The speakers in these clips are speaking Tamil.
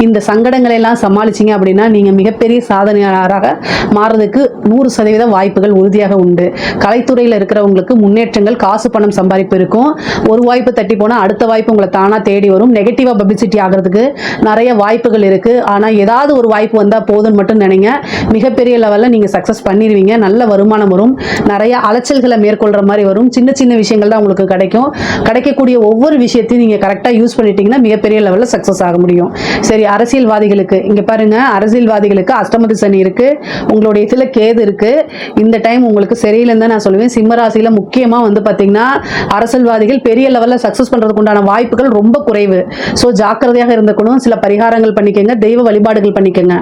இந்த சங்கடங்களை எல்லாம் சமாளிச்சிங்க அப்படின்னா நீங்கள் மிகப்பெரிய சாதனையாளராக மாறுறதுக்கு 100% வாய்ப்புகள் உறுதியாக உண்டு. கலைத்துறையில் இருக்கிறவங்களுக்கு முன்னேற்றங்கள், காசு பணம் சம்பாதிப்பு இருக்கும். ஒரு வாய்ப்பு தட்டி போனால் அடுத்த வாய்ப்பு உங்களை தானாக தேடி வரும். நெகட்டிவாக பப்ளிசிட்டி ஆகிறதுக்கு நிறைய வாய்ப்புகள் இருக்குது. ஆனால் ஏதாவது ஒரு வாய்ப்பு வந்தால் போதும்னு மட்டும் நினைங்க. மிகப்பெரிய லெவலில் நீங்கள் சக்ஸஸ் பண்ணிடுவீங்க. நல்ல வருமானம் வரும். நிறைய அலைச்சல்களை மேற்கொள்கிற மாதிரி வரும். சின்ன சின்ன விஷயங்கள் தான் உங்களுக்கு கிடைக்கும். கிடைக்கக்கூடிய ஒவ்வொரு விஷயத்தையும் நீங்கள் கரெக்டாக யூஸ் பண்ணிட்டீங்கன்னா மிகப்பெரிய லெவலில் சக்ஸஸ் ஆக முடியும். சரி, அரசியல்வாதிகளுக்கு இங்க பாருங்க, அரசியல்வாதிகளுக்கு அஷ்டமத்து சனி இருக்கு, உங்களுடைய இதுல கேது இருக்கு. இந்த டைம் உங்களுக்கு சரியில்லைன்னு தான் நான் சொல்லுவேன். சிம்மராசியில முக்கியமா வந்து பாத்தீங்கன்னா அரசியல்வாதிகள் பெரிய லெவல்ல சக்சஸ் பண்றதுக்கு உண்டான வாய்ப்புகள் ரொம்ப குறைவு. ஸோ ஜாக்கிரதையாக இருந்துக்கணும். சில பரிகாரங்கள் பண்ணிக்கங்க, தெய்வ வழிபாடுகள் பண்ணிக்கங்க.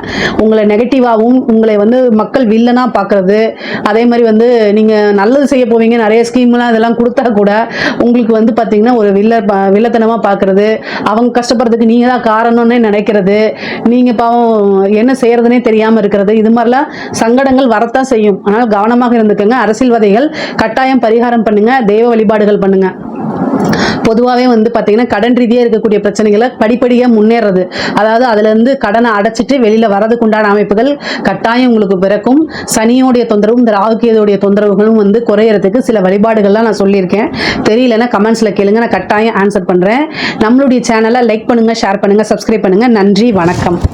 உங்களை நெகட்டிவாகவும் உங்களை வந்து மக்கள் வில்லனா பாக்குறது, அதே மாதிரி வந்து நீங்க நல்லது செய்ய போவீங்க, நிறைய ஸ்கீம்லாம் இதெல்லாம் கொடுத்தா கூட உங்களுக்கு வந்து பாத்தீங்கன்னா ஒரு வில்லத்தனமா பாக்குறது, அவங்க கஷ்டப்படுறதுக்கு நீங்க தான் காரணம்னு நினைக்கிறது, நீங்க பாவம் என்ன செய்யறதுனே தெரியாம இருக்கிறது, இது மாதிரிலாம் சங்கடங்கள் வரத்தான் செய்யும். ஆனால் கவனமாக இருந்துக்கங்க. அரசியல்வாதிகள் கட்டாயம் பரிகாரம் பண்ணுங்க, தெய்வ வழிபாடுகள் பண்ணுங்க. பொதுவாகவே வந்து பார்த்தீங்கன்னா கடன் ரீதியாக இருக்கக்கூடிய பிரச்சனைகளை படிப்படியாக முன்னேறது, அதாவது அதுலேருந்து கடனை அடைச்சிட்டு வெளியில் வரதுக்கு உண்டான அமைப்புகள் கட்டாயம் உங்களுக்கு பிறக்கும். சனியோடைய தொந்தரவும் இந்த ராகுகேதுடைய தொந்தரவுகளும் வந்து குறையறதுக்கு சில வழிபாடுகள்லாம் நான் சொல்லியிருக்கேன். தெரியலன்னா கமெண்ட்ஸில் கேளுங்க, நான் கட்டாயம் ஆன்சர் பண்ணுறேன். நம்மளுடைய சேனலை லைக் பண்ணுங்கள், ஷேர் பண்ணுங்கள், சப்ஸ்கிரைப் பண்ணுங்கள். நன்றி, வணக்கம்.